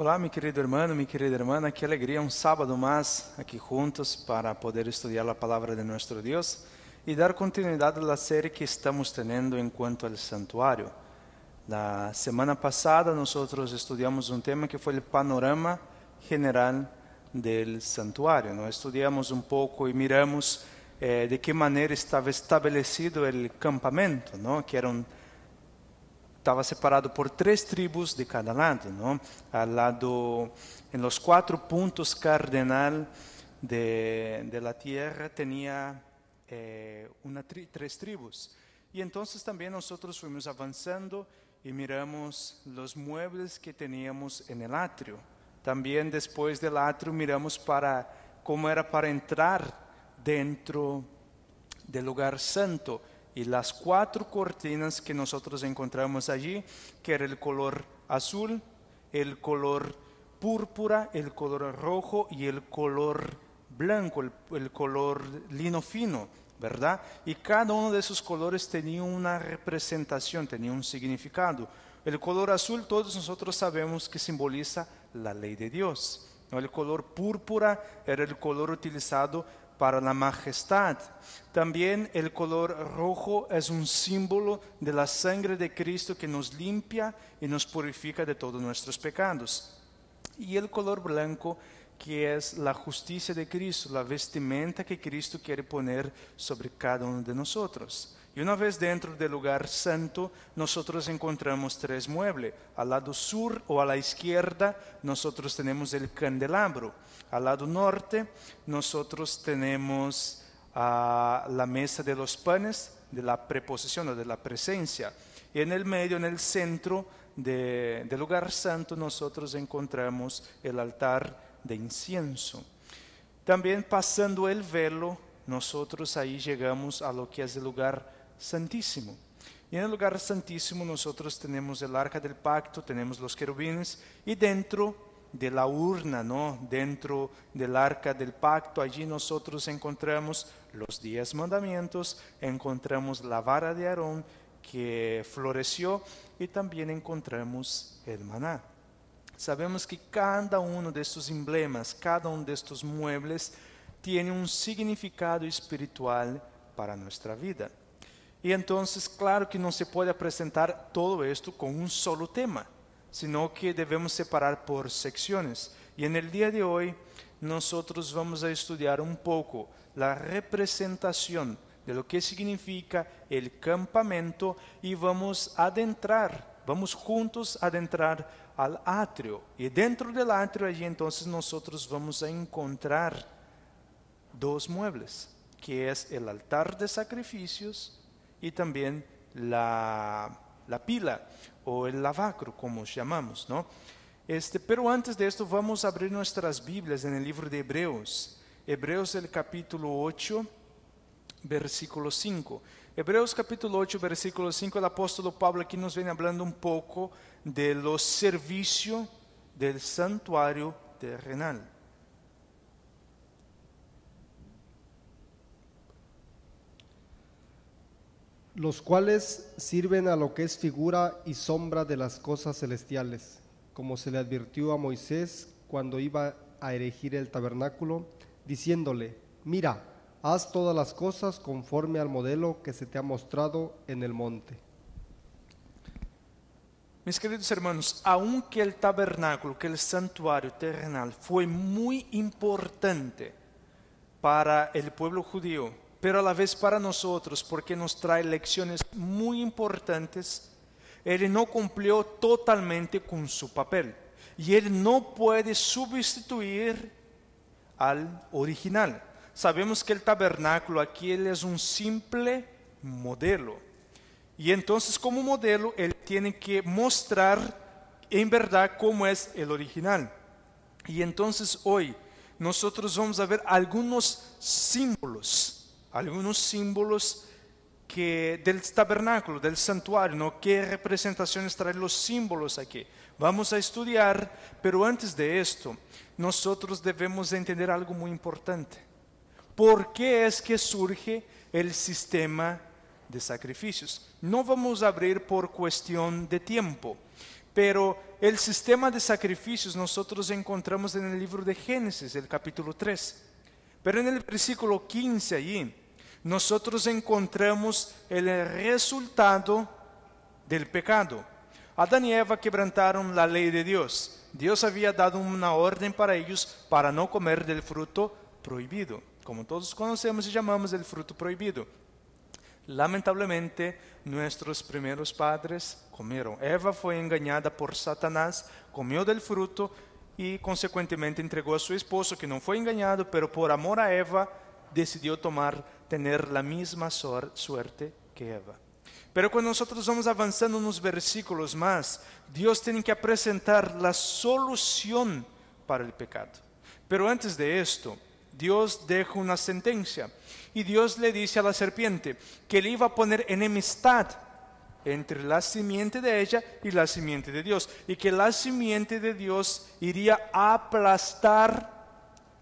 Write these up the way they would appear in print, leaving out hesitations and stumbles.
Olá, mi querido hermano, mi querida hermana, qué alegría un sábado más aquí juntos para poder estudiar la palabra de nuestro Dios y dar continuidad a la serie que estamos teniendo en cuanto al santuario. La semana pasada nosotros estudiamos un tema que fue el panorama general del santuario, ¿no? Estudiamos un poco y miramos de qué manera estaba establecido el campamento, ¿no? Que estaba separado por 3 tribus de cada lado, ¿no? Al lado, en los 4 puntos cardinal de la tierra tenía 3 tribus. Y entonces también nosotros fuimos avanzando y miramos los muebles que teníamos en el atrio. También después del atrio miramos cómo era para entrar dentro del lugar santo. Y las 4 cortinas que nosotros encontramos allí, que era el color azul, el color púrpura, el color rojo y el color blanco, el color lino fino, ¿verdad? Y cada uno de esos colores tenía una representación, tenía un significado. El color azul todos nosotros sabemos que simboliza la ley de Dios, ¿no? El color púrpura era el color utilizado para la majestad. También el color rojo es un símbolo de la sangre de Cristo que nos limpia y nos purifica de todos nuestros pecados. Y el color blanco, que es la justicia de Cristo, la vestimenta que Cristo quiere poner sobre cada uno de nosotros. Y una vez dentro del lugar santo, nosotros encontramos 3 muebles. Al lado sur o a la izquierda, nosotros tenemos el candelabro. Al lado norte, nosotros tenemos la mesa de los panes, de la preposición o de la presencia. Y en el medio, en el centro del lugar santo, nosotros encontramos el altar de incienso. También pasando el velo, nosotros ahí llegamos a lo que es el lugar santísimo. Y en el lugar santísimo nosotros tenemos el arca del pacto, tenemos los querubines y dentro de la urna, ¿no? Dentro del arca del pacto, allí nosotros encontramos los 10 mandamientos, encontramos la vara de Aarón que floreció y también encontramos el maná. Sabemos que cada uno de estos emblemas, cada uno de estos muebles tiene un significado espiritual para nuestra vida. Y entonces, claro que no se puede presentar todo esto con un solo tema, sino que debemos separar por secciones. Y en el día de hoy, nosotros vamos a estudiar un poco la representación de lo que significa el campamento y vamos juntos a adentrar al atrio. Y dentro del atrio, allí entonces nosotros vamos a encontrar 2 muebles, que es el altar de sacrificios y también la pila o el lavacro, como llamamos, ¿no? Pero antes de esto vamos a abrir nuestras Biblias en el libro de Hebreos. Hebreos el capítulo 8, versículo 5. Hebreos capítulo 8, versículo 5, el apóstolo Pablo aquí nos viene hablando un poco de los servicios del santuario terrenal. Los cuales sirven a lo que es figura y sombra de las cosas celestiales, como se le advirtió a Moisés cuando iba a erigir el tabernáculo, diciéndole: mira, haz todas las cosas conforme al modelo que se te ha mostrado en el monte. Mis queridos hermanos, aunque el tabernáculo, que el santuario terrenal fue muy importante para el pueblo judío, pero a la vez para nosotros, porque nos trae lecciones muy importantes, Él no cumplió totalmente con su papel. Y Él no puede sustituir al original. Sabemos que el tabernáculo aquí Él es un simple modelo. Y entonces como modelo Él tiene que mostrar en verdad cómo es el original. Y entonces hoy nosotros vamos a ver algunos símbolos del tabernáculo, del santuario, ¿no? ¿Qué representaciones traen los símbolos aquí? Vamos a estudiar, pero antes de esto, nosotros debemos entender algo muy importante. ¿Por qué es que surge el sistema de sacrificios? No vamos a abrir por cuestión de tiempo, Pero el sistema de sacrificios nosotros encontramos en el libro de Génesis, el capítulo 3. Pero en el versículo 15 allí, nosotros encontramos el resultado del pecado. Adán y Eva quebrantaron la ley de Dios. Dios había dado una orden para ellos para no comer del fruto prohibido, como todos conocemos y llamamos el fruto prohibido. Lamentablemente, nuestros primeros padres comieron. Eva fue engañada por Satanás, comió del fruto y consecuentemente entregó a su esposo, que no fue engañado, pero por amor a Eva decidió tener la misma suerte que Eva. Pero cuando nosotros vamos avanzando unos versículos más, Dios tiene que presentar la solución para el pecado. Pero antes de esto, Dios deja una sentencia y Dios le dice a la serpiente que le iba a poner enemistad entre la simiente de ella y la simiente de Dios, y que la simiente de Dios iría a aplastar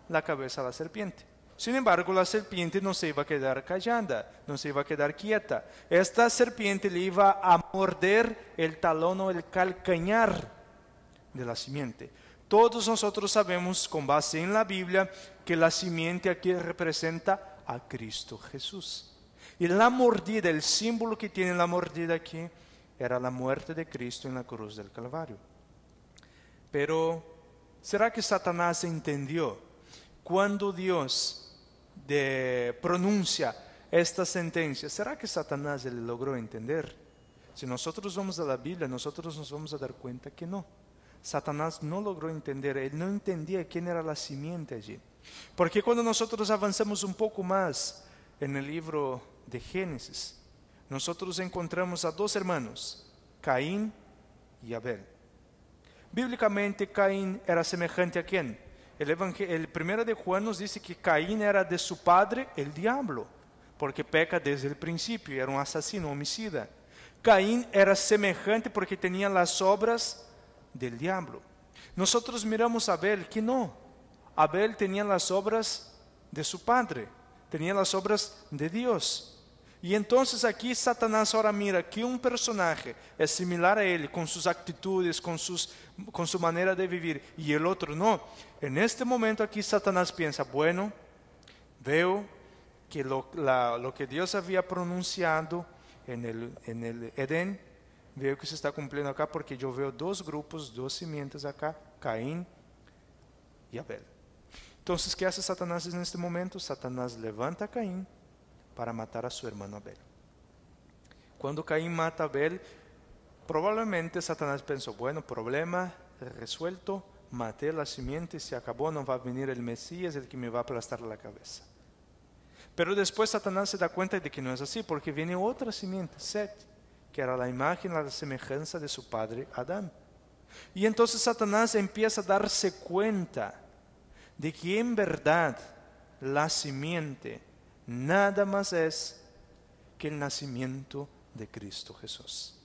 la cabeza a la serpiente. Sin embargo, la serpiente no se iba a quedar callada, no se iba a quedar quieta. Esta serpiente le iba a morder el talón o el calcañar de la simiente. Todos nosotros sabemos, con base en la Biblia, que la simiente aquí representa a Cristo Jesús. Y la mordida, el símbolo que tiene la mordida aquí, era la muerte de Cristo en la cruz del Calvario. Pero, ¿será que Satanás entendió cuando Dios pronuncia esta sentencia? ¿Será que Satanás le logró entender? Si nosotros vamos a la Biblia, nosotros nos vamos a dar cuenta que no. Satanás no logró entender, él no entendía quién era la simiente allí. Porque cuando nosotros avanzamos un poco más en el libro de Génesis, nosotros encontramos a dos hermanos, Caín y Abel. Bíblicamente, Caín era semejante a ¿quién? El primero de Juan nos dice que Caín era de su padre, el diablo, porque peca desde el principio, era un asesino, homicida. Caín era semejante porque tenía las obras del diablo. Nosotros miramos a Abel, que no. Abel tenía las obras de su padre, tenía las obras de Dios. Y entonces aquí Satanás ahora mira que un personaje es similar a él, con sus actitudes, con su manera de vivir, y el otro no. En este momento aquí Satanás piensa, bueno, veo que lo que Dios había pronunciado en el Edén, veo que se está cumpliendo acá, porque yo veo dos grupos, dos simientes acá, Caín y Abel. Entonces, ¿qué hace Satanás en este momento? Satanás levanta a Caín para matar a su hermano Abel. Cuando Caín mata a Abel, probablemente Satanás pensó, bueno, problema resuelto, maté la simiente, se acabó, no va a venir el Mesías, el que me va a aplastar la cabeza. Pero después Satanás se da cuenta de que no es así, porque viene otra simiente, Set, que era la imagen, la semejanza de su padre Adán. Y entonces Satanás empieza a darse cuenta de que en verdad la simiente nada más es que el nacimiento de Cristo Jesús.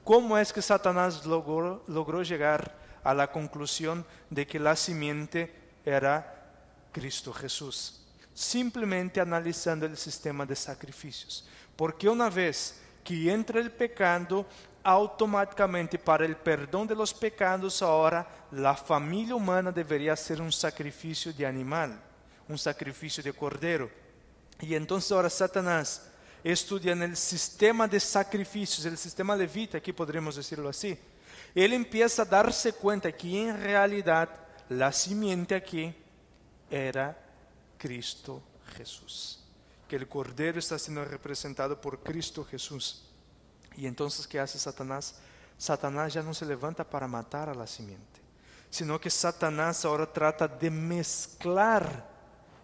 ¿Cómo es que Satanás logró llegar a la conclusión de que la simiente era Cristo Jesús? Simplemente analizando el sistema de sacrificios. Porque una vez que entra el pecado, automáticamente para el perdón de los pecados, ahora la familia humana debería hacer un sacrificio de animal, un sacrificio de cordero. Y entonces ahora Satanás estudia en el sistema de sacrificios, el sistema levita, aquí podríamos decirlo así. Él empieza a darse cuenta que en realidad la simiente aquí era Cristo Jesús, que el cordero está siendo representado por Cristo Jesús. Y entonces, ¿qué hace Satanás? Satanás ya no se levanta para matar a la simiente, sino que Satanás ahora trata de mezclar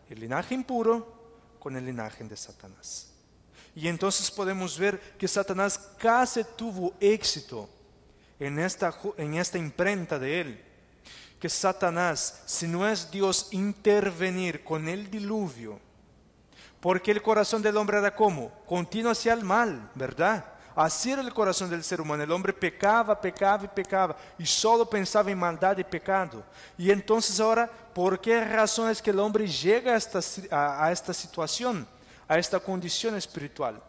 el linaje impuro con el linaje de Satanás. Y entonces podemos ver que Satanás casi tuvo éxito en esta imprenta de él. Que Satanás, si no es Dios intervenir con el diluvio, porque el corazón del hombre era como continuo hacia el mal, ¿verdad? Así era el corazón del ser humano. El hombre pecaba, pecaba y pecaba, y solo pensaba en maldad y pecado. Y entonces ahora, ¿por qué razón es que el hombre llega a esta situación, a esta condición espiritual?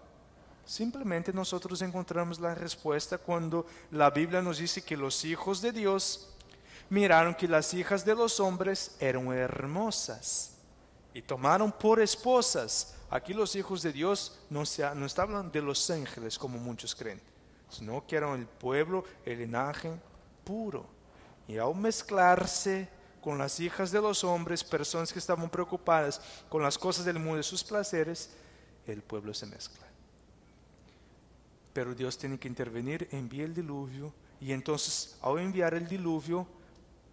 Simplemente nosotros encontramos la respuesta cuando la Biblia nos dice que los hijos de Dios miraron que las hijas de los hombres eran hermosas y tomaron por esposas. Aquí los hijos de Dios no está hablando de los ángeles como muchos creen, sino que eran el pueblo, el linaje puro. Y al mezclarse con las hijas de los hombres, personas que estaban preocupadas con las cosas del mundo y sus placeres, el pueblo se mezcla. Pero Dios tiene que intervenir, envía el diluvio, y entonces al enviar el diluvio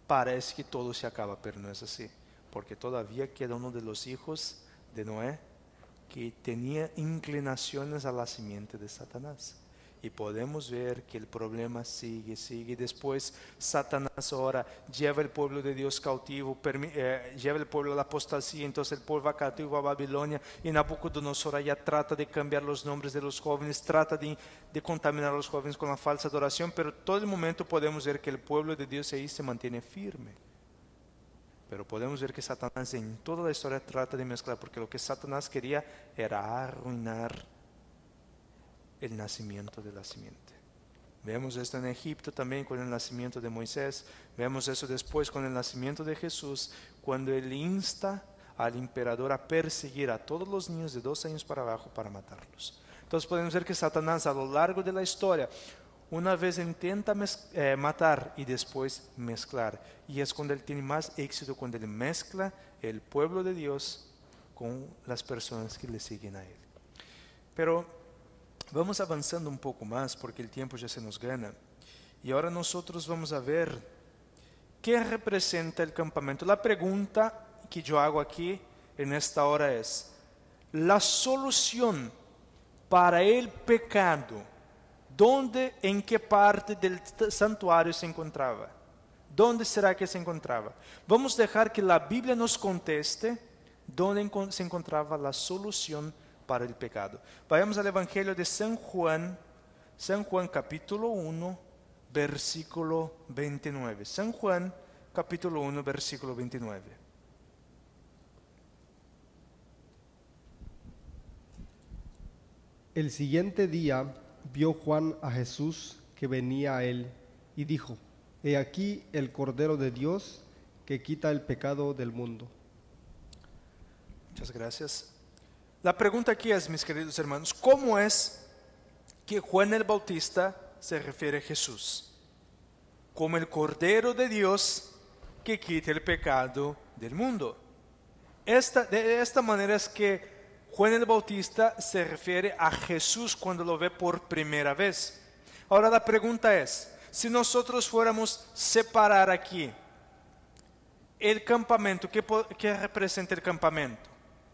parece que todo se acaba, pero no es así, porque todavía queda uno de los hijos de Noé que tenía inclinaciones a la simiente de Satanás. Y podemos ver que el problema sigue. Después Satanás ahora lleva el pueblo de Dios cautivo, lleva el pueblo a la apostasía, entonces el pueblo va cautivo a Babilonia, y Nabucodonosor ya trata de cambiar los nombres de los jóvenes, trata de contaminar a los jóvenes con la falsa adoración, pero todo el momento podemos ver que el pueblo de Dios ahí se mantiene firme. Pero podemos ver que Satanás en toda la historia trata de mezclar, porque lo que Satanás quería era arruinar el nacimiento de la simiente. Vemos esto en Egipto también con el nacimiento de Moisés, vemos eso después con el nacimiento de Jesús, cuando él insta al emperador a perseguir a todos los niños de 2 años para abajo para matarlos. Entonces podemos ver que Satanás a lo largo de la historia una vez intenta matar y después mezclar, y es cuando él tiene más éxito, cuando él mezcla el pueblo de Dios con las personas que le siguen a él. Pero vamos avanzando un poco más porque el tiempo ya se nos gana. Y ahora nosotros vamos a ver qué representa el campamento. La pregunta que yo hago aquí en esta hora es: la solución para el pecado, ¿dónde, en qué parte del santuario se encontraba? ¿Dónde será que se encontraba? Vamos a dejar que la Biblia nos conteste dónde se encontraba la solución para el pecado. Vayamos al Evangelio de San Juan capítulo 1, versículo 29. San Juan capítulo 1, versículo 29. El siguiente día vio Juan a Jesús que venía a él y dijo: He aquí el Cordero de Dios que quita el pecado del mundo. Muchas gracias. La pregunta aquí es, mis queridos hermanos, ¿cómo es que Juan el Bautista se refiere a Jesús? Como el Cordero de Dios que quita el pecado del mundo. De esta manera es que Juan el Bautista se refiere a Jesús cuando lo ve por primera vez. Ahora la pregunta es, si nosotros fuéramos a separar aquí el campamento, ¿qué representa el campamento?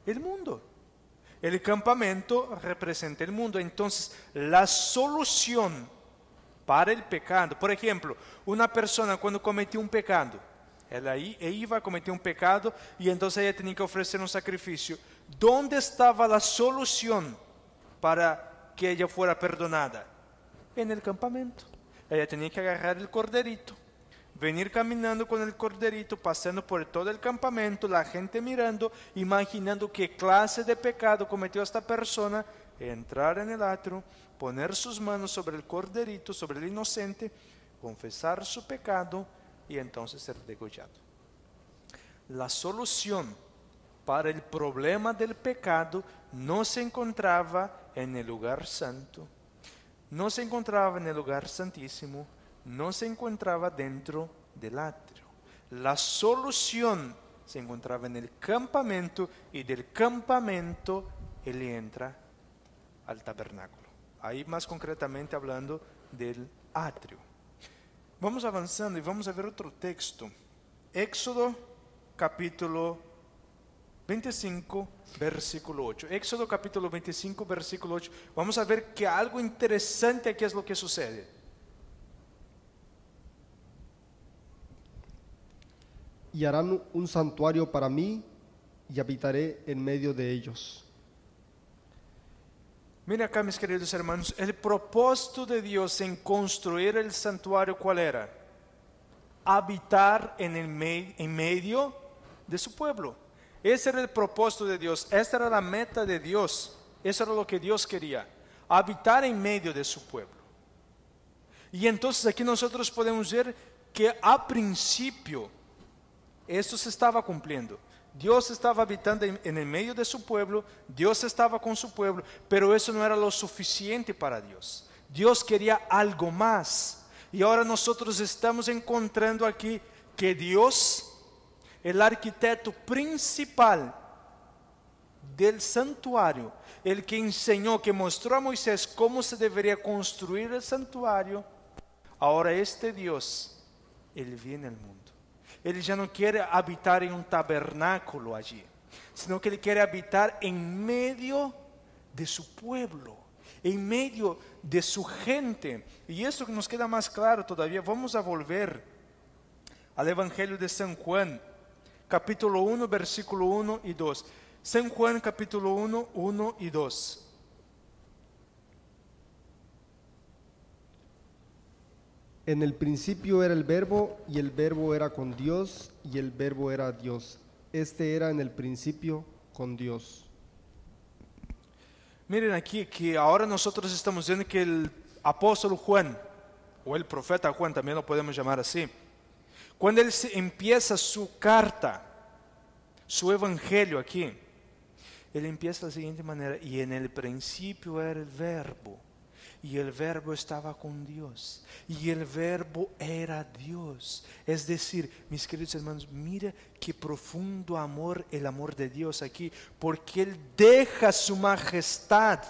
El mundo. El campamento representa el mundo. Entonces, la solución para el pecado, por ejemplo, una persona cuando cometió un pecado, ella iba a cometer un pecado y entonces ella tenía que ofrecer un sacrificio. ¿Dónde estaba la solución para que ella fuera perdonada? En el campamento. Ella tenía que agarrar el corderito, venir caminando con el corderito, pasando por todo el campamento, la gente mirando, imaginando qué clase de pecado cometió esta persona, entrar en el atrio, poner sus manos sobre el corderito, sobre el inocente, confesar su pecado y entonces ser degollado. La solución para el problema del pecado no se encontraba en el lugar santo, no se encontraba en el lugar santísimo, no se encontraba dentro del atrio. La solución se encontraba en el campamento, y del campamento él entra al tabernáculo. Ahí más concretamente hablando del atrio. Vamos avanzando y vamos a ver otro texto. Éxodo capítulo 25, versículo 8. Éxodo capítulo 25, versículo 8. Vamos a ver que algo interesante aquí es lo que sucede. Y harán un santuario para mí y habitaré en medio de ellos. Mira acá, mis queridos hermanos, el propósito de Dios en construir el santuario, ¿cuál era? Habitar en medio de su pueblo. Ese era el propósito de Dios, esta era la meta de Dios, eso era lo que Dios quería. habitar en medio de su pueblo. Y entonces aquí nosotros podemos ver que a principio esto se estaba cumpliendo. Dios estaba habitando en el medio de su pueblo, Dios estaba con su pueblo, pero eso no era lo suficiente para Dios. Dios quería algo más. Y ahora nosotros estamos encontrando aquí que Dios, el arquitecto principal del santuario, el que enseñó, que mostró a Moisés cómo se debería construir el santuario, ahora este Dios, Él viene al mundo. Él ya no quiere habitar en un tabernáculo allí, sino que Él quiere habitar en medio de su pueblo, en medio de su gente. Y esto nos queda más claro todavía. Vamos a volver al Evangelio de San Juan, capítulo 1, versículo 1 y 2. San Juan, capítulo 1, 1 y 2. En el principio era el Verbo, y el Verbo era con Dios, y el Verbo era Dios. Este era en el principio con Dios. Miren aquí que ahora nosotros estamos viendo que el apóstol Juan, o el profeta Juan, también lo podemos llamar así, cuando él empieza su carta, su evangelio aquí, él empieza de la siguiente manera: y en el principio era el Verbo, y el Verbo estaba con Dios, y el Verbo era Dios. Es decir, mis queridos hermanos, mira qué profundo amor, el amor de Dios aquí, porque Él deja su majestad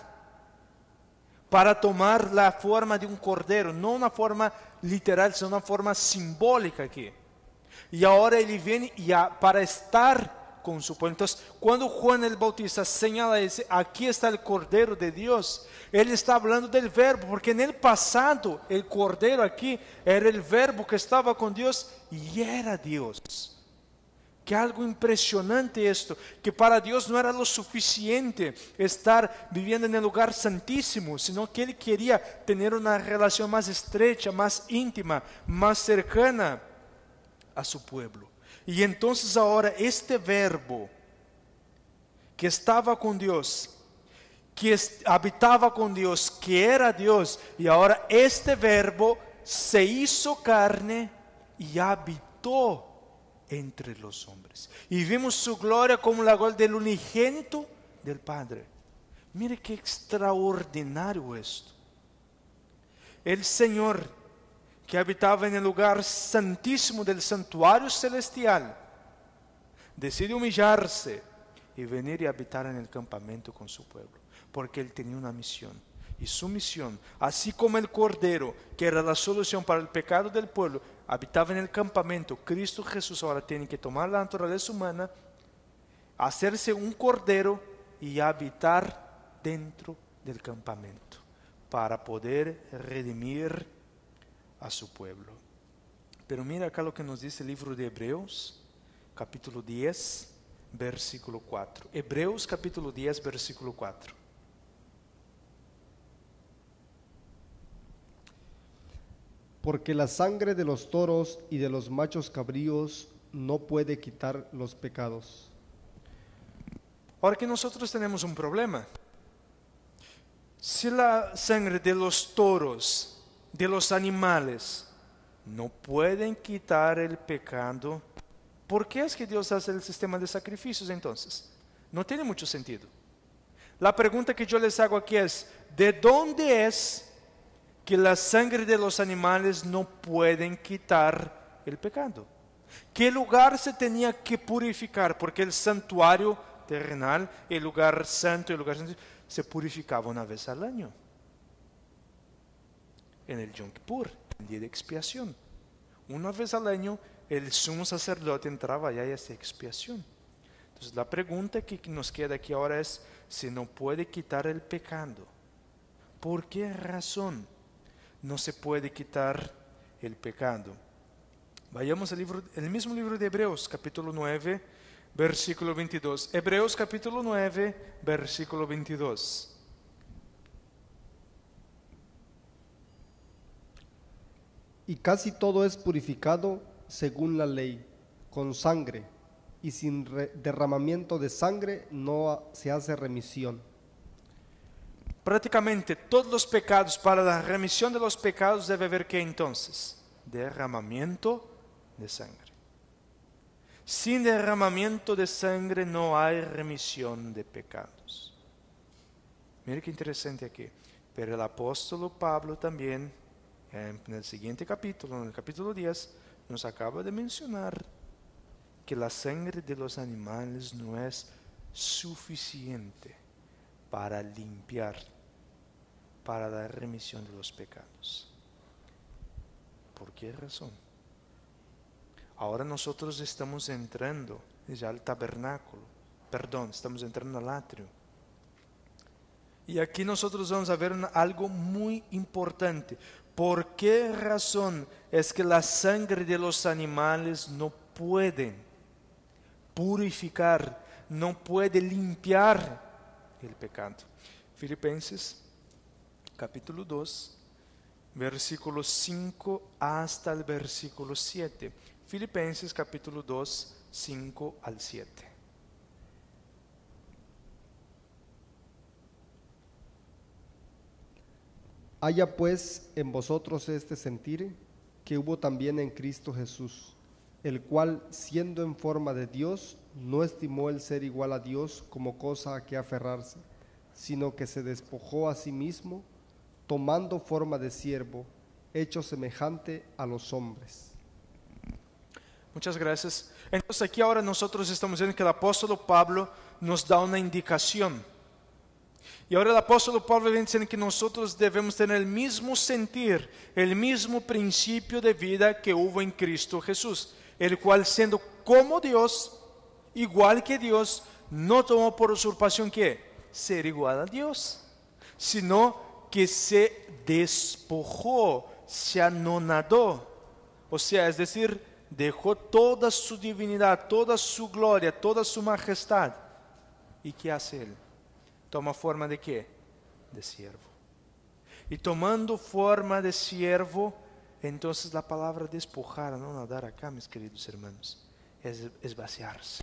para tomar la forma de un cordero, no una forma literal, sino una forma simbólica aquí. Y ahora Él viene para estar con su pueblo. Entonces, cuando Juan el Bautista señala, dice, aquí está el Cordero de Dios, Él está hablando del Verbo, porque en el pasado el Cordero aquí era el Verbo que estaba con Dios y era Dios. Que algo impresionante esto, que para Dios no era lo suficiente estar viviendo en el lugar santísimo, sino que Él quería tener una relación más estrecha, más íntima, más cercana a su pueblo. Y entonces ahora este Verbo que estaba con Dios, que habitaba con Dios, que era Dios, y ahora este Verbo se hizo carne y habitó entre los hombres. Y vimos su gloria como la gloria del unigénito del Padre. Mire qué extraordinario esto. El Señor, que habitaba en el lugar santísimo del santuario celestial, decide humillarse y venir y habitar en el campamento con su pueblo, porque Él tenía una misión. Y su misión, así como el Cordero, que era la solución para el pecado del pueblo, habitaba en el campamento, Cristo Jesús ahora tiene que tomar la naturaleza humana, hacerse un Cordero y habitar dentro del campamento, para poder redimir a su pueblo. Pero mira acá lo que nos dice el libro de Hebreos, capítulo 10, versículo 4. Hebreos capítulo 10, versículo 4. Porque la sangre de los toros y de los machos cabríos no puede quitar los pecados. Ahora que nosotros tenemos un problema. Si la sangre de los toros, de los animales, no pueden quitar el pecado, ¿por qué es que Dios hace el sistema de sacrificios entonces? No tiene mucho sentido. La pregunta que yo les hago aquí es, ¿de dónde es que la sangre de los animales no pueden quitar el pecado? ¿Qué lugar se tenía que purificar? Porque el santuario terrenal, el lugar santo, se purificaba una vez al año. En el Yom Kippur, el día de expiación. Una vez al año, el sumo sacerdote entraba allá y hacía expiación. Entonces la pregunta que nos queda aquí ahora es, si no puede quitar el pecado, ¿por qué razón no se puede quitar el pecado? Vayamos al el mismo libro de Hebreos, capítulo 9, versículo 22. Hebreos capítulo 9, versículo 22. Y casi todo es purificado según la ley, con sangre, y sin derramamiento de sangre no se hace remisión. prácticamente todos los pecados, para la remisión de los pecados debe haber ¿qué entonces? Derramamiento de sangre. Sin derramamiento de sangre no hay remisión de pecados. Mire qué interesante aquí. Pero el apóstol Pablo también, en el siguiente capítulo, en el capítulo 10, nos acaba de mencionar que la sangre de los animales no es suficiente para limpiar, para la remisión de los pecados. ¿Por qué razón? Ahora nosotros estamos entrando ya al tabernáculo, estamos entrando al atrio. Y aquí nosotros vamos a ver algo muy importante. ¿Por qué razón es que la sangre de los animales no puede purificar, no puede limpiar el pecado? Filipenses capítulo 2, versículo 5 hasta el versículo 7. Filipenses capítulo 2, 5 al 7. Haya pues en vosotros este sentir que hubo también en Cristo Jesús, el cual, siendo en forma de Dios, no estimó el ser igual a Dios como cosa a que aferrarse, sino que se despojó a sí mismo, tomando forma de siervo, hecho semejante a los hombres. Muchas gracias. Entonces aquí ahora nosotros estamos viendo que el apóstol Pablo nos da una indicación. Y ahora el apóstol Pablo viene diciendo que nosotros debemos tener el mismo sentir, el mismo principio de vida que hubo en Cristo Jesús, el cual siendo como Dios, igual que Dios, no tomó por usurpación ¿qué? Ser igual a Dios, sino que se despojó, se anonadó, o sea, es decir, dejó toda su divinidad, toda su gloria, toda su majestad. ¿Y qué hace él? Toma forma de qué? De siervo. Y tomando forma de siervo, entonces la palabra despojar, no nadar acá, mis queridos hermanos, es vaciarse.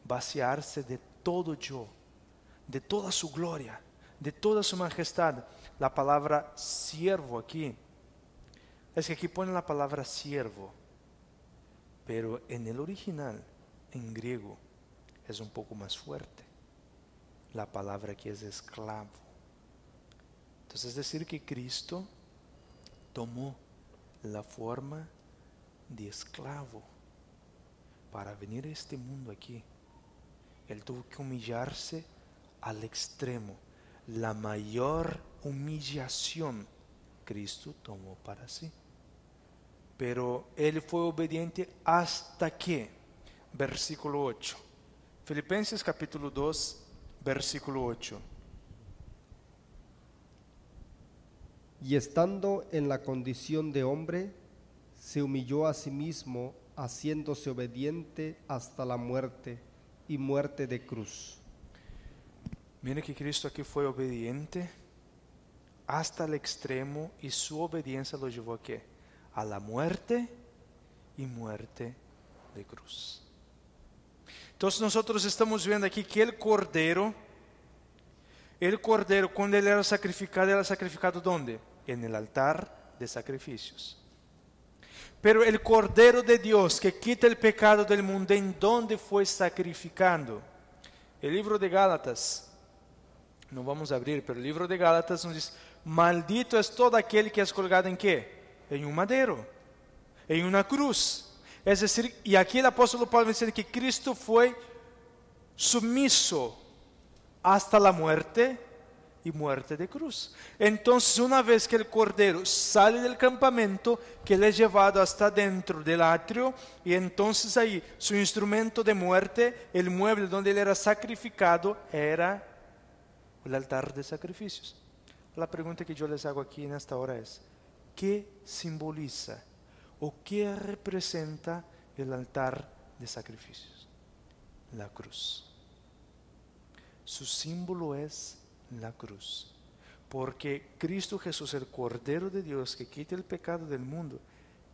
Vaciarse de todo yo, de toda su gloria, de toda su majestad. La palabra siervo aquí, es que aquí pone la palabra siervo, pero en el original, en griego, es un poco más fuerte. La palabra aquí es esclavo. Entonces es decir que Cristo tomó la forma de esclavo para venir a este mundo aquí. Él tuvo que humillarse al extremo. La mayor humillación Cristo tomó para sí. Pero Él fue obediente hasta que, versículo 8. Filipenses capítulo 2, versículo 8. Y estando en la condición de hombre, se humilló a sí mismo, haciéndose obediente hasta la muerte y muerte de cruz. Mire que Cristo aquí fue obediente hasta el extremo y su obediencia lo llevó a ¿qué? A la muerte y muerte de cruz. Entonces nosotros estamos viendo aquí que el cordero, cuando él era sacrificado ¿dónde? En el altar de sacrificios. Pero el cordero de Dios que quita el pecado del mundo, ¿en dónde fue sacrificado? El libro de Gálatas, no vamos a abrir, pero el libro de Gálatas nos dice, maldito es todo aquel que es colgado ¿en qué? En un madero, en una cruz. Es decir, y aquí el apóstol Pablo dice que Cristo fue sumiso hasta la muerte y muerte de cruz. Entonces, una vez que el cordero sale del campamento, que le es llevado hasta dentro del atrio, y entonces ahí su instrumento de muerte, el mueble donde él era sacrificado, era el altar de sacrificios. La pregunta que yo les hago aquí en esta hora es, ¿qué simboliza o qué representa el altar de sacrificios? La cruz. Su símbolo es la cruz, porque Cristo Jesús, el Cordero de Dios que quita el pecado del mundo,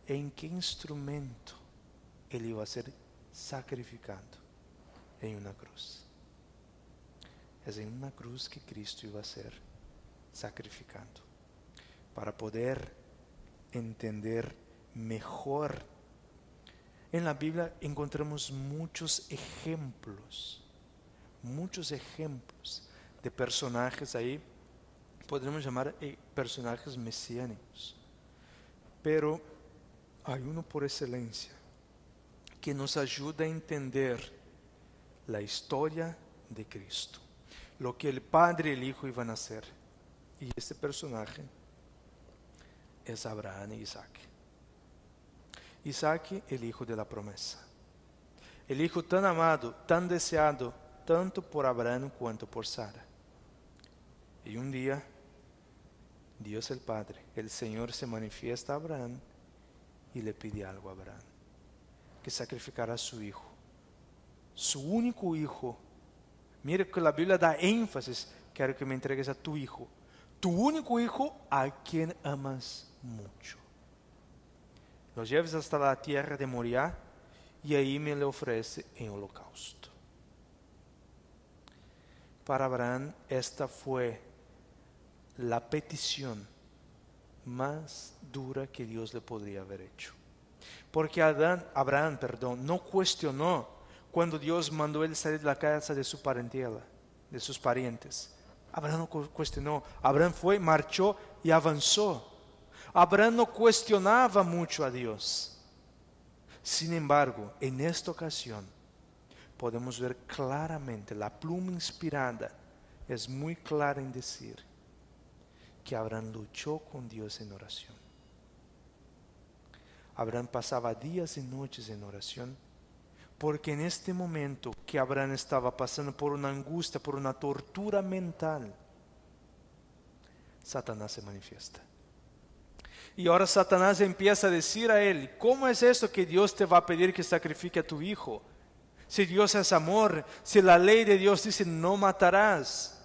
¿en qué instrumento Él iba a ser sacrificado? En una cruz. Es en una cruz que Cristo iba a ser sacrificando, para poder entender mejor. En la Biblia encontramos muchos ejemplos de personajes ahí, podemos llamar personajes mesiánicos, pero hay uno por excelencia que nos ayuda a entender la historia de Cristo, lo que el Padre y el Hijo iban a hacer. Y este personaje es Abraham y Isaac. Isaac, el hijo de la promesa, el hijo tan amado, tan deseado, tanto por Abraham cuanto por Sara. Y un día, Dios el Padre, el Señor, se manifiesta a Abraham y le pide algo a Abraham: que sacrificara a su hijo, su único hijo. Mira que la Biblia da énfasis: quiero que me entregues a tu hijo, tu único hijo, a quien amas mucho. Lo lleves hasta la tierra de Moriah y ahí me le ofrece en holocausto. Para Abraham esta fue la petición más dura que Dios le podría haber hecho. Porque Abraham, no cuestionó cuando Dios mandó él salir de la casa de su parentela, de sus parientes. Abraham no cuestionó. Abraham fue, marchó y avanzó. Abraham no cuestionaba mucho a Dios. Sin embargo, en esta ocasión podemos ver claramente, la pluma inspirada es muy clara en decir que Abraham luchó con Dios en oración. Abraham pasaba días y noches en oración, porque en este momento que Abraham estaba pasando por una angustia, por una tortura mental, Satanás se manifiesta. Y ahora Satanás empieza a decir a él: ¿cómo es esto que Dios te va a pedir que sacrifique a tu hijo? Si Dios es amor, si la ley de Dios dice no matarás,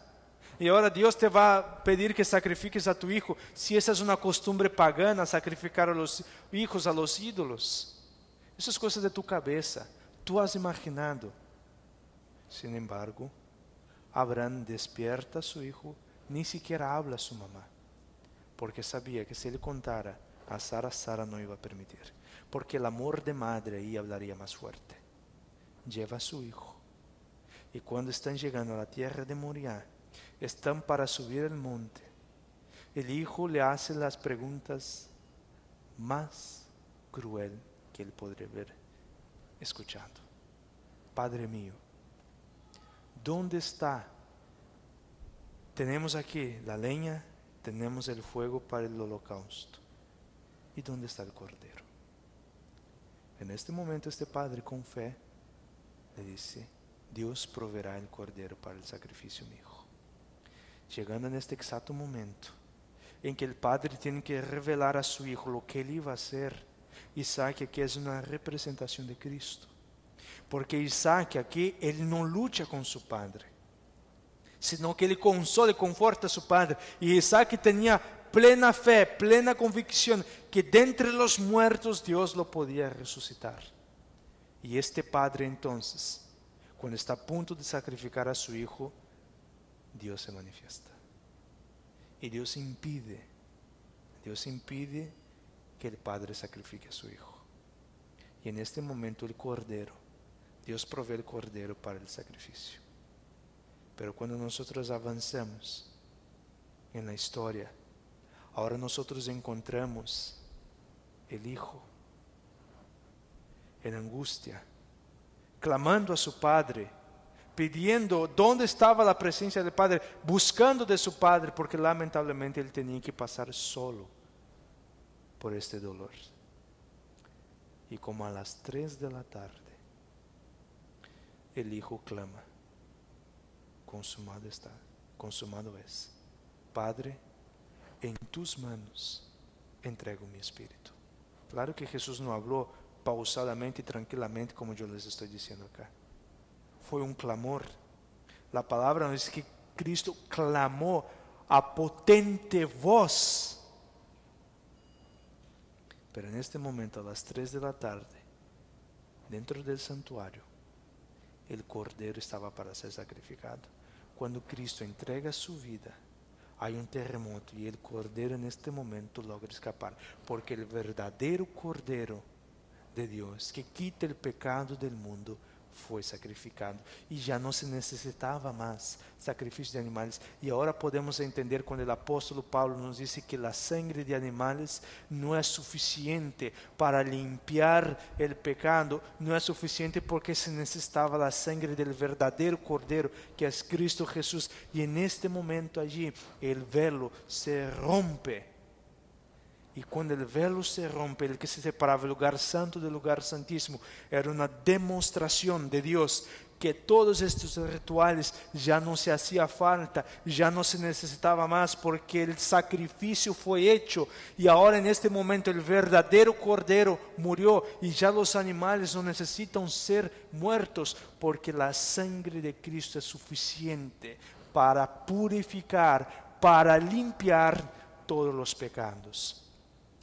y ahora Dios te va a pedir que sacrifiques a tu hijo, si esa es una costumbre pagana, sacrificar a los hijos a los ídolos. Esas cosas de tu cabeza, tú has imaginado. Sin embargo, Abraham despierta a su hijo, ni siquiera habla a su mamá, porque sabía que si él contara a Sara, Sara no iba a permitir, porque el amor de madre ahí hablaría más fuerte. Lleva a su hijo, y cuando están llegando a la tierra de Moriah, están para subir el monte. El hijo le hace las preguntas más cruel que él podría haber escuchado: Padre mío, ¿dónde está? Tenemos aquí la leña, tenemos el fuego para el holocausto, ¿y dónde está el cordero? En este momento este padre con fe le dice: Dios proveerá el cordero para el sacrificio, mi hijo. Llegando en este exacto momento en que el padre tiene que revelar a su hijo lo que él iba a hacer, Isaac aquí es una representación de Cristo, porque Isaac aquí él no lucha con su padre, sino que él consola y conforta a su padre. Y Isaac tenía plena fe, plena convicción que de entre los muertos Dios lo podía resucitar. Y este padre entonces, cuando está a punto de sacrificar a su hijo, Dios se manifiesta. Y Dios impide que el padre sacrifique a su hijo. Y en este momento el cordero, Dios provee el cordero para el sacrificio. Pero cuando nosotros avanzamos en la historia, ahora nosotros encontramos el hijo en angustia, clamando a su padre, pidiendo dónde estaba la presencia del padre, buscando de su padre, porque lamentablemente él tenía que pasar solo por este dolor. Y como a las 3 de la tarde, el hijo clama: consumado está, consumado es. Padre, en tus manos entrego mi espíritu. Claro que Jesús no habló pausadamente y tranquilamente como yo les estoy diciendo acá. Fue un clamor. La palabra nos dice que Cristo clamó a potente voz. Pero en este momento, a las 3 de la tarde, dentro del santuario, el cordero estaba para ser sacrificado. Cuando Cristo entrega su vida, hay un terremoto y el Cordero en este momento logra escapar, porque el verdadero Cordero de Dios que quita el pecado del mundo fue sacrificado y ya no se necesitaba más sacrificio de animales. Y ahora podemos entender cuando el apóstol Pablo nos dice que la sangre de animales no es suficiente para limpiar el pecado, no es suficiente porque se necesitaba la sangre del verdadero Cordero que es Cristo Jesús. Y en este momento allí el velo se rompe. Y cuando el velo se rompe, el que se separaba el lugar santo del lugar santísimo, era una demostración de Dios que todos estos rituales ya no se hacía falta, ya no se necesitaba más porque el sacrificio fue hecho. Y ahora en este momento el verdadero Cordero murió y ya los animales no necesitan ser muertos porque la sangre de Cristo es suficiente para purificar, para limpiar todos los pecados.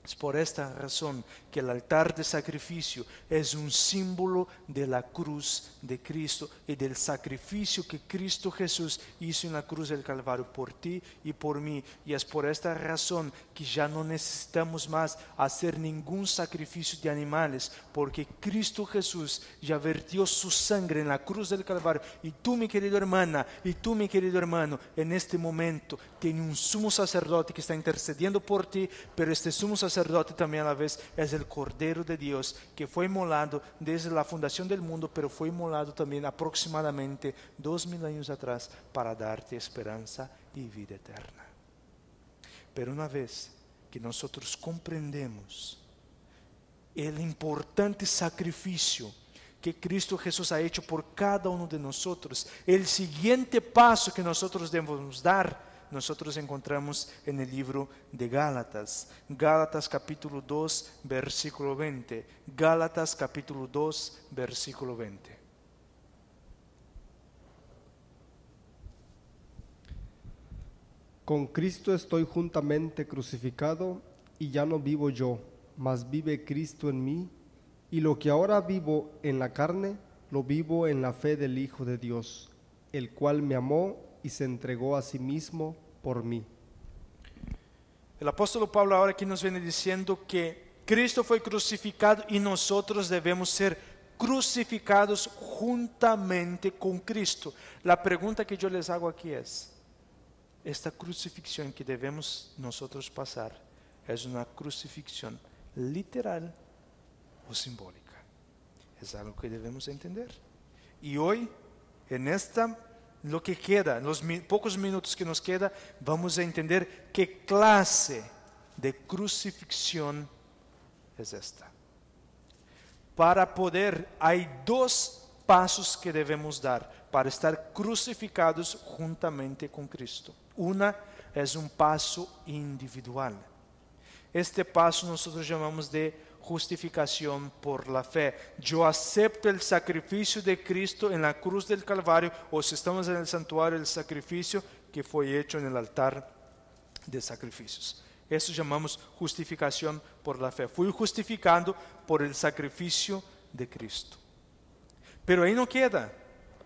Es por esta razón que el altar de sacrificio es un símbolo de la cruz de Cristo y del sacrificio que Cristo Jesús hizo en la cruz del Calvario por ti y por mí. Y es por esta razón que ya no necesitamos más hacer ningún sacrificio de animales, porque Cristo Jesús ya vertió su sangre en la cruz del Calvario. Y tú, mi querida hermana, y tú, mi querido hermano, en este momento tienes un sumo sacerdote que está intercediendo por ti, pero este sumo sacerdote también a la vez es el Cordero de Dios que fue inmolado desde la fundación del mundo, pero fue inmolado también aproximadamente 2000 años atrás para darte esperanza y vida eterna. Pero una vez que nosotros comprendemos el importante sacrificio que Cristo Jesús ha hecho por cada uno de nosotros, el siguiente paso que nosotros debemos dar, nosotros encontramos en el libro de Gálatas. Gálatas capítulo 2, versículo 20. Gálatas capítulo 2, versículo 20. Con Cristo estoy juntamente crucificado, y ya no vivo yo, mas vive Cristo en mí, y lo que ahora vivo en la carne, lo vivo en la fe del Hijo de Dios, el cual me amó y se entregó a sí mismo por mí. El apóstol Pablo ahora aquí nos viene diciendo que Cristo fue crucificado y nosotros debemos ser crucificados juntamente con Cristo. La pregunta que yo les hago aquí es, esta crucifixión que debemos nosotros pasar, ¿es una crucifixión literal o simbólica? Es algo que debemos entender. Y hoy, en lo que queda, en los pocos minutos que nos queda, vamos a entender qué clase de crucifixión es esta. Para poder, hay dos pasos que debemos dar para estar crucificados juntamente con Cristo. Una es un paso individual. Este paso nosotros llamamos de justificación por la fe. Yo acepto el sacrificio de Cristo en la cruz del Calvario, o si estamos en el santuario, el sacrificio que fue hecho en el altar de sacrificios. Eso llamamos justificación por la fe. Fui justificado por el sacrificio de Cristo. Pero ahí no queda.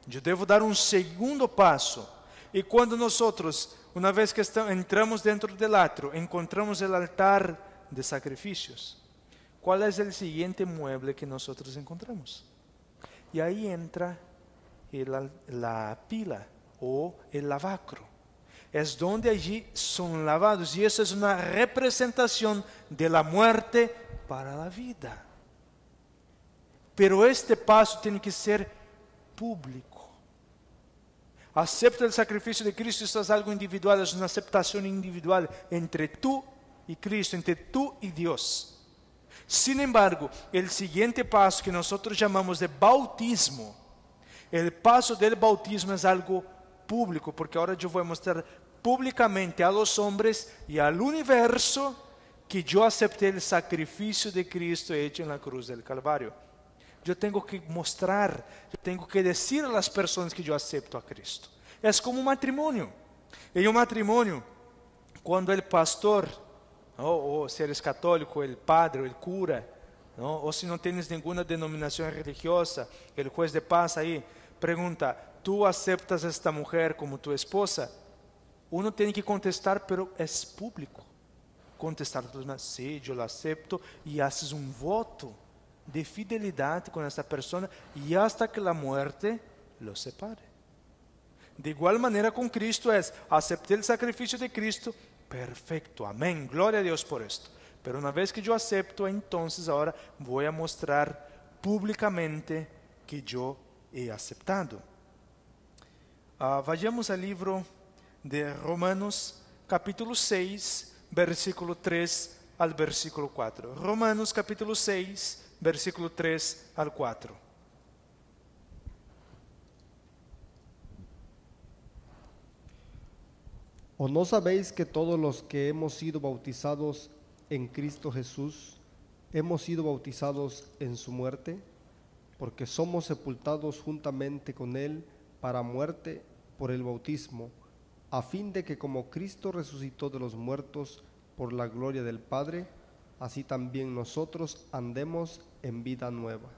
Yo debo dar un segundo paso. Y cuando nosotros, una vez que entramos dentro del atrio, encontramos el altar de sacrificios, ¿cuál es el siguiente mueble que nosotros encontramos? Y ahí entra la pila o el lavacro. Es donde allí son lavados, y eso es una representación de la muerte para la vida. Pero este paso tiene que ser público. Acepta el sacrificio de Cristo, esto es algo individual, es una aceptación individual entre tú y Cristo, entre tú y Dios. Sin embargo, el siguiente paso que nosotros llamamos de bautismo, el paso del bautismo es algo público, porque ahora yo voy a mostrar públicamente a los hombres y al universo que yo acepté el sacrificio de Cristo hecho en la cruz del Calvario. Yo tengo que mostrar, yo tengo que decir a las personas que yo acepto a Cristo. Es como un matrimonio. En un matrimonio, cuando el pastor, o si eres católico, el padre, o el cura, ¿no? O si no tienes ninguna denominación religiosa, el juez de paz ahí pregunta, ¿tú aceptas a esta mujer como tu esposa? uno tiene que contestar, pero es público. Contestar a todos los demás, sí, yo lo acepto, y haces un voto de fidelidad con esta persona y hasta que la muerte los separe. De igual manera con Cristo es, acepté el sacrificio de Cristo, perfecto, amén, gloria a Dios por esto. Pero una vez que yo acepto, entonces ahora voy a mostrar públicamente que yo he aceptado. Vayamos al libro de Romanos capítulo 6, versículo 3 al versículo 4. Romanos capítulo 6, versículo 3 al 4. ¿O no sabéis que todos los que hemos sido bautizados en Cristo Jesús, hemos sido bautizados en su muerte? Porque somos sepultados juntamente con Él para muerte por el bautismo, a fin de que como Cristo resucitó de los muertos por la gloria del Padre, así también nosotros andemos en vida nueva.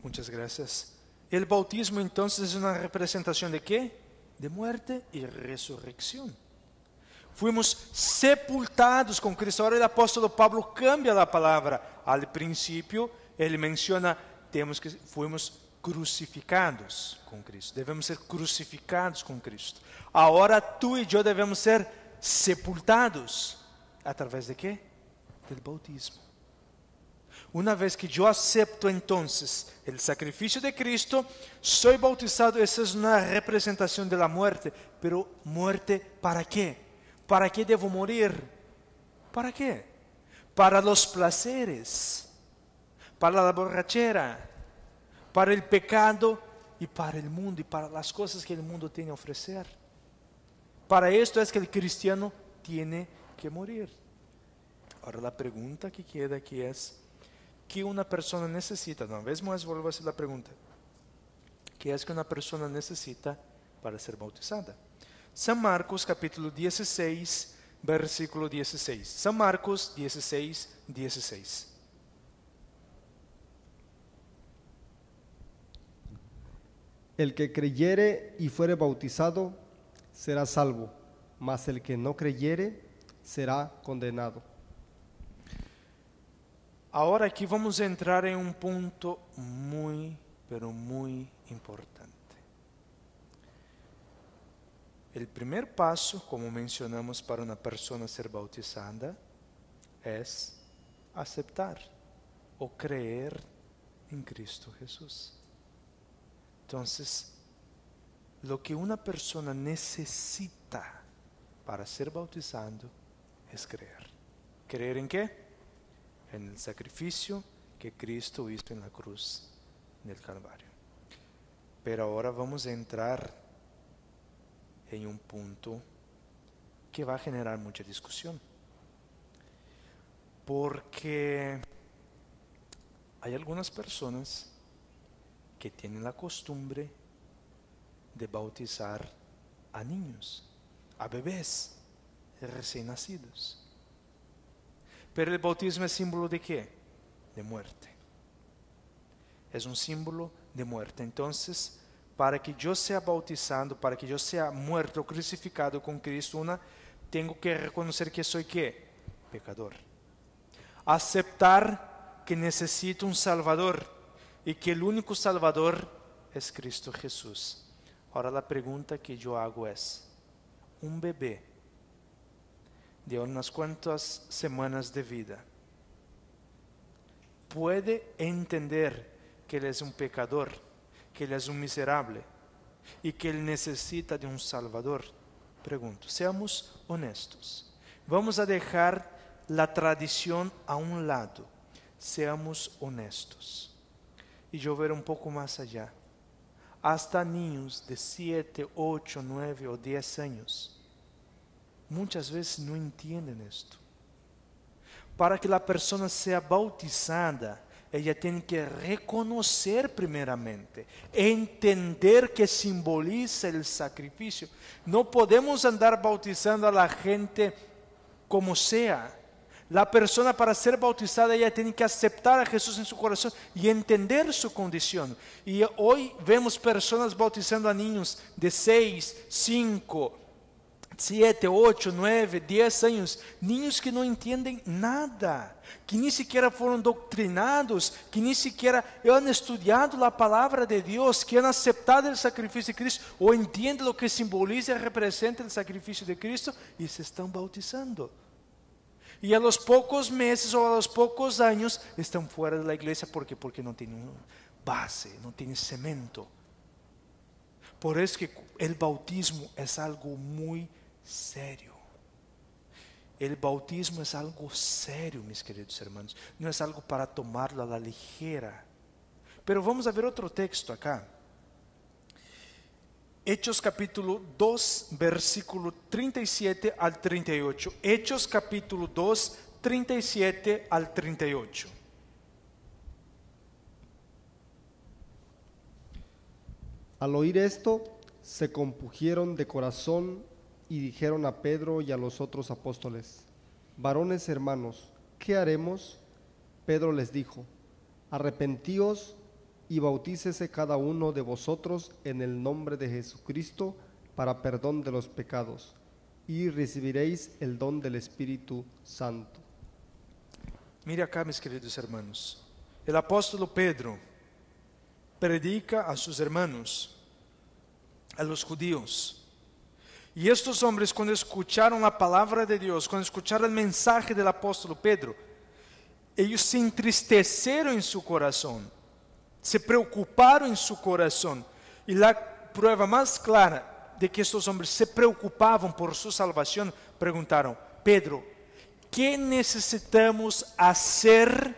Muchas gracias. El bautismo entonces es una representación ¿de qué? De muerte y resurrección. Fuimos sepultados con Cristo. Ahora el apóstol Pablo cambia la palabra. Al principio él menciona, fuimos crucificados con Cristo. Debemos ser crucificados con Cristo. Ahora tú y yo debemos ser sepultados. ¿A través de qué? Del bautismo. Una vez que yo acepto entonces el sacrificio de Cristo, soy bautizado. Esa es una representación de la muerte. Pero muerte ¿para qué? ¿Para qué debo morir? ¿Para qué? Para los placeres, para la borrachera, para el pecado y para el mundo y para las cosas que el mundo tiene a ofrecer. Para esto es que el cristiano tiene que morir. Ahora la pregunta que queda aquí es, ¿qué una persona necesita? Una vez más vuelvo a hacer la pregunta. ¿Qué es que una persona necesita para ser bautizada? San Marcos capítulo 16, versículo 16. San Marcos 16, 16. El que creyere y fuere bautizado será salvo, mas el que no creyere será condenado. Ahora aquí vamos a entrar en un punto muy, pero muy importante. El primer paso, como mencionamos, para una persona ser bautizada es aceptar o creer en Cristo Jesús. Entonces, lo que una persona necesita para ser bautizado es creer. ¿Creer en qué? En el sacrificio que Cristo hizo en la cruz del Calvario. Pero ahora vamos a entrar en un punto que va a generar mucha discusión. Porque hay algunas personas que tienen la costumbre de bautizar a niños, a bebés recién nacidos. Pero el bautismo es símbolo de ¿qué? De muerte. Es un símbolo de muerte. Entonces, para que yo sea bautizado, para que yo sea muerto, crucificado con Cristo, tengo que reconocer que soy ¿qué? Pecador. Aceptar que necesito un Salvador y que el único Salvador es Cristo Jesús. Ahora la pregunta que yo hago es, un bebé de unas cuantas semanas de vida puede entender que él es un pecador, que él es un miserable y que él necesita de un Salvador? Pregunto, seamos honestos. Vamos a dejar la tradición a un lado. Seamos honestos. Y yo ver un poco más allá. Hasta niños de 7, 8, 9 o 10 años muchas veces no entienden esto. Para que la persona sea bautizada, ella tiene que reconocer primeramente, entender que simboliza el sacrificio. No podemos andar bautizando a la gente como sea. La persona, para ser bautizada, ella tiene que aceptar a Jesús en su corazón y entender su condición. Y hoy vemos personas bautizando a niños de 6, 5, 7, 8, 9, 10 años, niños que no entienden nada, que ni siquiera fueron doctrinados, que ni siquiera han estudiado la palabra de Dios, que han aceptado el sacrificio de Cristo, o entienden lo que simboliza y representa el sacrificio de Cristo, y se están bautizando. Y a los pocos meses o a los pocos años están fuera de la iglesia, porque no tienen base, no tienen cemento. Por eso que el bautismo es algo muy serio. El bautismo es algo serio, mis queridos hermanos. No es algo para tomarlo a la ligera. Pero vamos a ver otro texto acá. Hechos capítulo 2, versículo 37 al 38. Hechos capítulo 2, 37 al 38. Al oír esto, se compungieron de corazón y dijeron a Pedro y a los otros apóstoles: varones hermanos, ¿qué haremos? Pedro les dijo: arrepentíos y bautícese cada uno de vosotros en el nombre de Jesucristo para perdón de los pecados, y recibiréis el don del Espíritu Santo. Mire acá, mis queridos hermanos. El apóstol Pedro predica a sus hermanos, a los judíos. Y estos hombres, cuando escucharon la palabra de Dios, cuando escucharon el mensaje del apóstol Pedro, ellos se entristecieron en su corazón, se preocuparon en su corazón. Y la prueba más clara de que estos hombres se preocupaban por su salvación, preguntaron: Pedro, ¿qué necesitamos hacer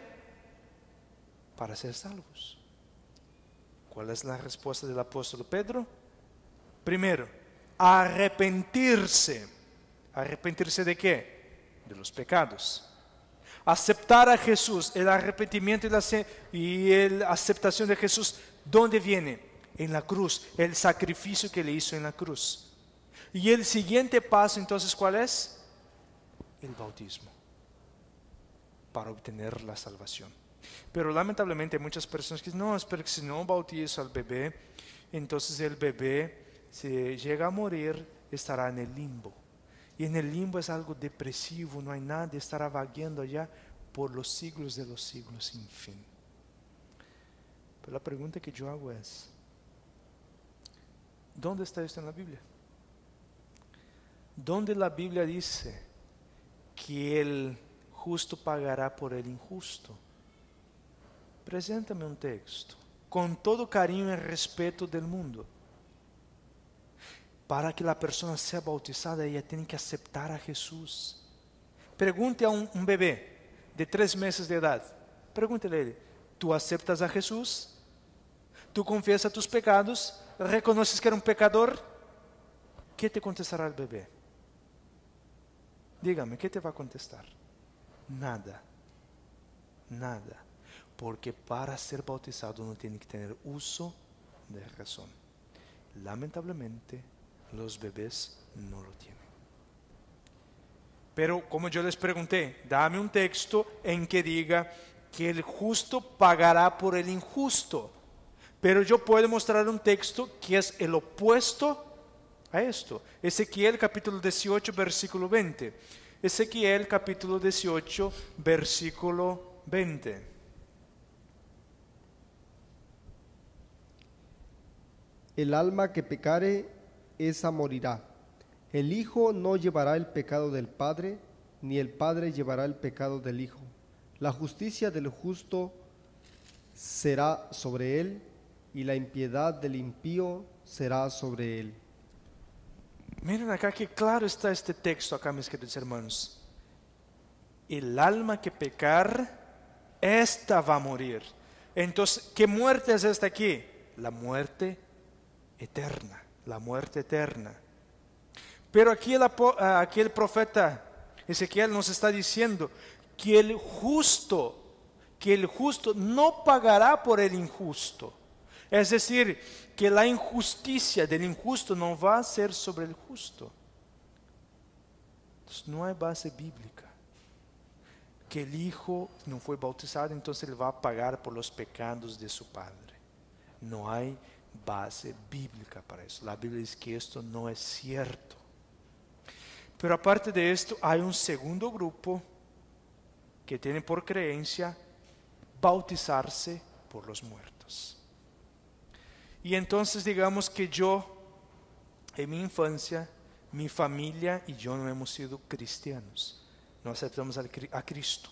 para ser salvos? ¿Cuál es la respuesta del apóstol Pedro? Primero, arrepentirse. ¿Arrepentirse de qué? De los pecados. Aceptar a Jesús. El arrepentimiento y la aceptación de Jesús, ¿dónde viene? En la cruz, el sacrificio que le hizo en la cruz. Y el siguiente paso, entonces, ¿cuál es? El bautismo, para obtener la salvación. Pero lamentablemente hay muchas personas que dicen: no, espero que si no bautizo al bebé, entonces el bebé, si llega a morir, estará en el limbo. Y en el limbo es algo depresivo, no hay nada, estará vagueando allá por los siglos de los siglos sin fin. Pero la pregunta que yo hago es: ¿dónde está esto en la Biblia? ¿Dónde la Biblia dice que el justo pagará por el injusto? Preséntame un texto, con todo cariño y respeto del mundo. Para que la persona sea bautizada, ella tiene que aceptar a Jesús. Pregunte a un bebé de 3 meses de edad, pregúntele a él: ¿tú aceptas a Jesús? ¿Tú confiesas tus pecados? ¿Reconoces que eres un pecador? ¿Qué te contestará el bebé? Dígame, ¿qué te va a contestar? Nada. Nada. Porque para ser bautizado uno tiene que tener uso de razón. Lamentablemente, los bebés no lo tienen. Pero como yo les pregunté, dame un texto en que diga que el justo pagará por el injusto. Pero yo puedo mostrar un texto que es el opuesto a esto. Ezequiel capítulo 18, versículo 20. Ezequiel capítulo 18, versículo 20. El alma que pecare, esa morirá. El Hijo no llevará el pecado del Padre, ni el Padre llevará el pecado del Hijo. La justicia del justo será sobre él, y la impiedad del impío será sobre él. Miren acá que claro está este texto acá, mis queridos hermanos. El alma que pecar, esta va a morir. Entonces, ¿qué muerte es esta aquí? La muerte eterna, la muerte eterna. Pero aquí el profeta Ezequiel nos está diciendo que el justo no pagará por el injusto. Es decir, que la injusticia del injusto no va a ser sobre el justo. Entonces, no hay base bíblica. Que el Hijo no fue bautizado, entonces él va a pagar por los pecados de su Padre. No hay base bíblica para eso. La Biblia dice que esto no es cierto. Pero aparte de esto, hay un segundo grupo que tiene por creencia bautizarse por los muertos. Y entonces digamos que yo, en mi infancia, mi familia y yo no hemos sido cristianos, no aceptamos a Cristo.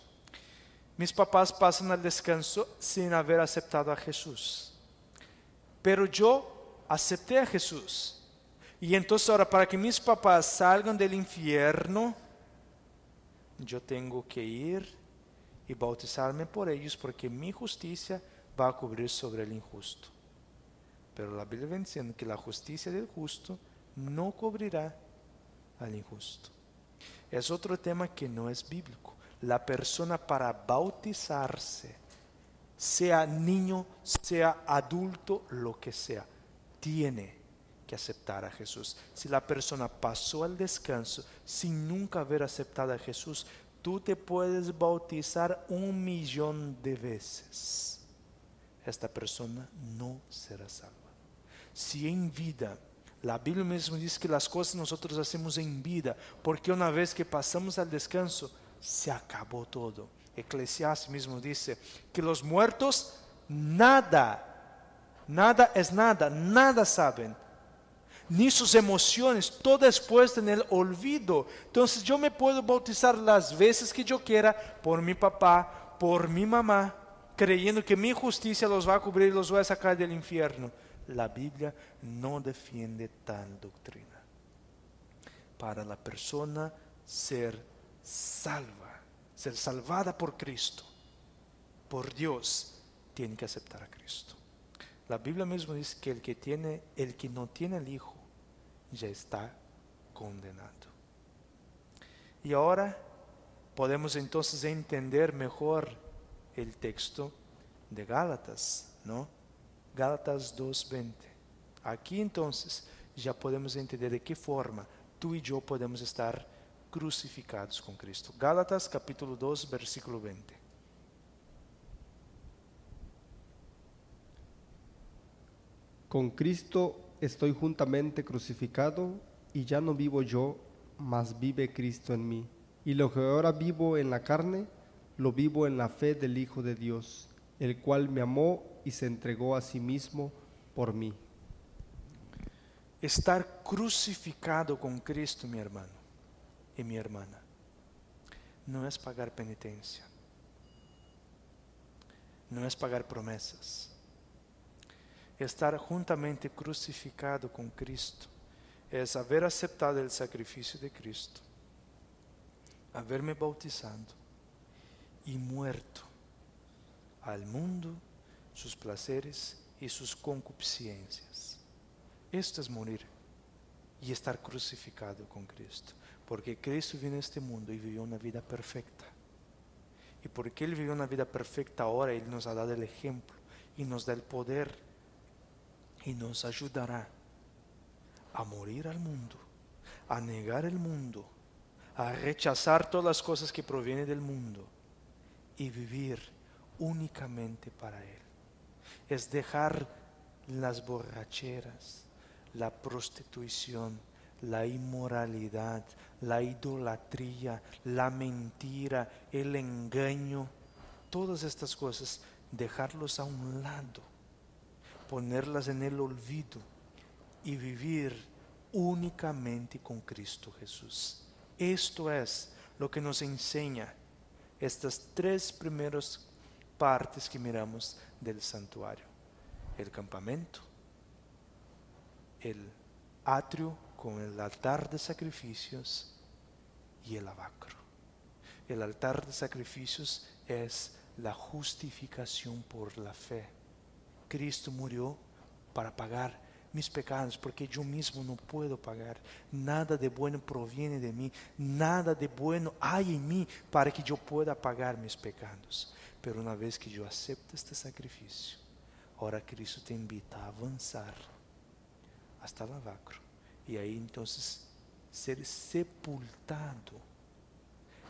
Mis papás pasan al descanso sin haber aceptado a Jesús. Pero yo acepté a Jesús. Y entonces ahora, para que mis papás salgan del infierno, yo tengo que ir y bautizarme por ellos, porque mi justicia va a cubrir sobre el injusto. Pero la Biblia va diciendo que la justicia del justo no cubrirá al injusto. Es otro tema que no es bíblico. La persona para bautizarse, sea niño, sea adulto, lo que sea, tiene que aceptar a Jesús. Si la persona pasó al descanso sin nunca haber aceptado a Jesús, tú te puedes bautizar 1,000,000 de veces. Esta persona no será salva. Si en vida, la Biblia mismo dice que las cosas nosotros hacemos en vida, porque una vez que pasamos al descanso, se acabó todo. Eclesiastes mismo dice que los muertos nada saben, ni sus emociones, todo es puesto en el olvido. Entonces yo me puedo bautizar las veces que yo quiera por mi papá, por mi mamá, creyendo que mi justicia los va a cubrir y los va a sacar del infierno. La Biblia no defiende tal doctrina. Para la persona ser salva, ser salvada por Cristo, por Dios, tiene que aceptar a Cristo. La Biblia mismo dice que el que no tiene el Hijo ya está condenado. Y ahora podemos entonces entender mejor el texto de Gálatas, ¿no? Gálatas 2:20. Aquí entonces ya podemos entender de qué forma tú y yo podemos estar crucificados con Cristo. Gálatas capítulo 2, versículo 20. Con Cristo estoy juntamente crucificado, y ya no vivo yo, mas vive Cristo en mí. Y lo que ahora vivo en la carne, lo vivo en la fe del Hijo de Dios, el cual me amó y se entregó a sí mismo por mí. Estar crucificado con Cristo, mi hermano y mi hermana, no es pagar penitencia, no es pagar promesas. Estar juntamente crucificado con Cristo es haber aceptado el sacrificio de Cristo, haberme bautizado y muerto al mundo, sus placeres y sus concupiscencias. Esto es morir y estar crucificado con Cristo, porque Cristo vino a este mundo y vivió una vida perfecta. Y porque Él vivió una vida perfecta, ahora Él nos ha dado el ejemplo y nos da el poder y nos ayudará a morir al mundo, a negar el mundo, a rechazar todas las cosas que provienen del mundo y vivir únicamente para Él. Es dejar las borracheras, la prostitución, la inmoralidad, la idolatría, la mentira, el engaño, todas estas cosas, dejarlos a un lado, ponerlas en el olvido y vivir únicamente con Cristo Jesús. Esto es lo que nos enseña estas 3 primeras partes que miramos del santuario: el campamento, el atrio con el altar de sacrificios y el lavacro. El altar de sacrificios es la justificación por la fe. Cristo murió para pagar mis pecados, porque yo mismo no puedo pagar. Nada de bueno proviene de mí, nada de bueno hay en mí para que yo pueda pagar mis pecados. Pero una vez que yo acepto este sacrificio, ahora Cristo te invita a avanzar hasta el lavacro y ahí entonces ser sepultado.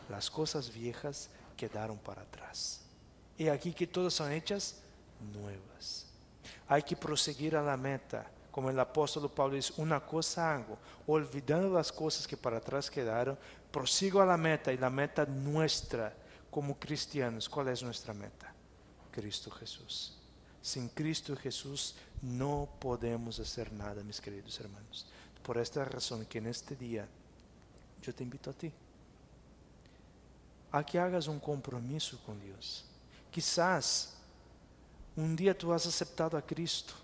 Las cosas viejas quedaron para atrás. Y aquí que todas son hechas nuevas. Hay que proseguir a la meta Como el apóstol Pablo dice, una cosa hago, olvidando las cosas que para atrás quedaron, prosigo a la meta, y la meta nuestra como cristianos, ¿cuál es nuestra meta? Cristo Jesús. Sin Cristo Jesús no podemos hacer nada, mis queridos hermanos. Por esta razón que en este día yo te invito a ti, a que hagas un compromiso con Dios. Quizás un día tú has aceptado a Cristo,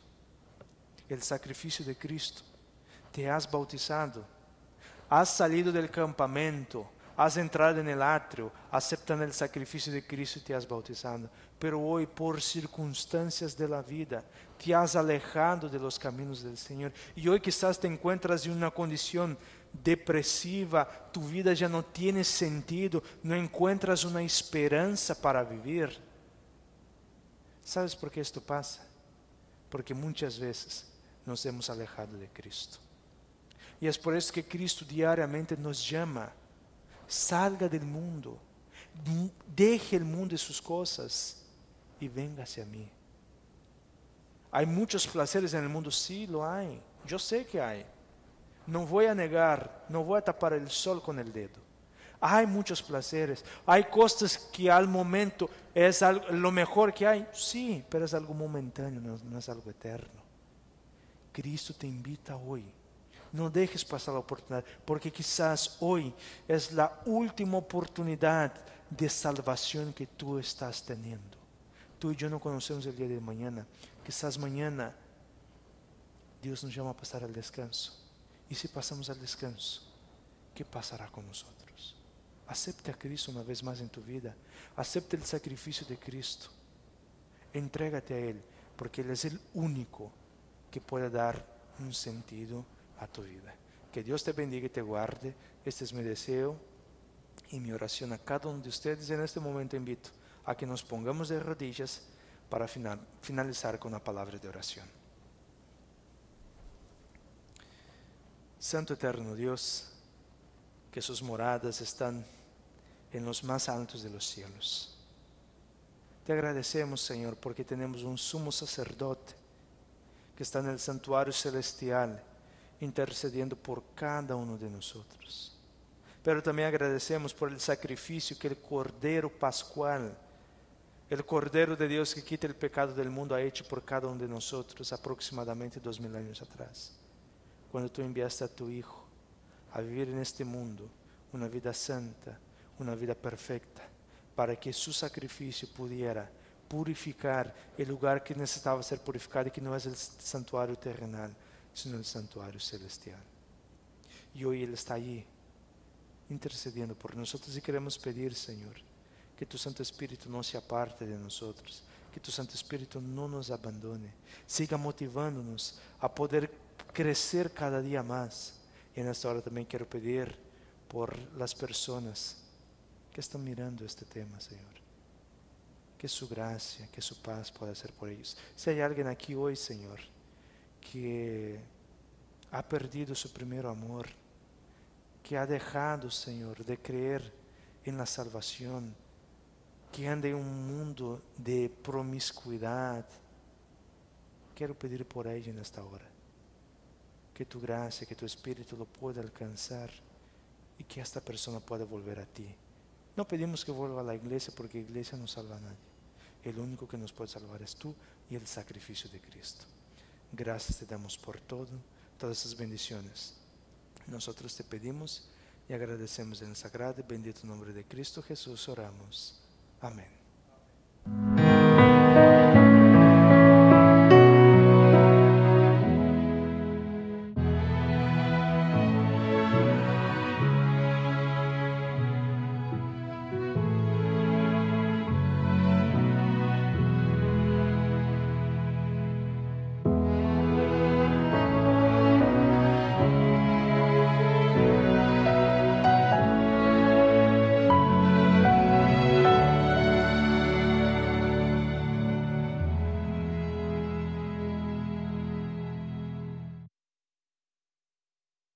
el sacrificio de Cristo, te has bautizado, has salido del campamento, has entrado en el atrio, aceptando el sacrificio de Cristo y te has bautizado. Pero hoy, por circunstancias de la vida, te has alejado de los caminos del Señor. Y hoy quizás te encuentras en una condición depresiva, tu vida ya no tiene sentido, no encuentras una esperanza para vivir. ¿Sabes por qué esto pasa? Porque muchas veces nos hemos alejado de Cristo. Y es por eso que Cristo diariamente nos llama: salga del mundo, deje el mundo y sus cosas y venga hacia mí. ¿Hay muchos placeres en el mundo? Sí, lo hay. Yo sé que hay. No voy a negar, no voy a tapar el sol con el dedo. Hay muchos placeres, hay cosas que al momento es lo mejor que hay. Sí, pero es algo momentáneo, no es algo eterno. Cristo te invita hoy. No dejes pasar la oportunidad, porque quizás hoy es la última oportunidad de salvación que tú estás teniendo. Tú y yo no conocemos el día de mañana. Quizás mañana Dios nos llama a pasar al descanso. Y si pasamos al descanso, ¿qué pasará con nosotros? Acepta a Cristo una vez más en tu vida. Acepta el sacrificio de Cristo. Entrégate a Él, porque Él es el único que puede dar un sentido a tu vida. Que Dios te bendiga y te guarde. Este es mi deseo y mi oración a cada uno de ustedes. En este momento invito a que nos pongamos de rodillas para finalizar con una palabra de oración. Santo eterno Dios, que sus moradas están en los más altos de los cielos. Te agradecemos, Señor, porque tenemos un sumo sacerdote que está en el santuario celestial, intercediendo por cada uno de nosotros. Pero también agradecemos por el sacrificio que el Cordero Pascual, el Cordero de Dios que quita el pecado del mundo, ha hecho por cada uno de nosotros aproximadamente 2000 años atrás. Cuando tú enviaste a tu Hijo a vivir en este mundo una vida santa, una vida perfecta, para que su sacrificio pudiera purificar el lugar que necesitaba ser purificado, y que no es el santuario terrenal, sino el santuario celestial. Y hoy Él está allí, intercediendo por nosotros, y queremos pedir, Señor, que tu Santo Espíritu no se aparte de nosotros, que tu Santo Espíritu no nos abandone, siga motivándonos a poder crecer cada día más. Y en esta hora también quiero pedir por las personas que están mirando este tema, Señor, que su gracia, que su paz pueda ser por ellos. Si hay alguien aquí hoy, Señor, que ha perdido su primer amor, que ha dejado, Señor, de creer en la salvación, que anda en un mundo de promiscuidad, quiero pedir por ella en esta hora, que tu gracia, que tu Espíritu lo pueda alcanzar y que esta persona pueda volver a ti. No pedimos que vuelva a la iglesia, porque la iglesia no salva a nadie. El único que nos puede salvar es tú y el sacrificio de Cristo. Gracias te damos por todo, todas esas bendiciones. Nosotros te pedimos y agradecemos en el sagrado y bendito nombre de Cristo Jesús oramos. Amén.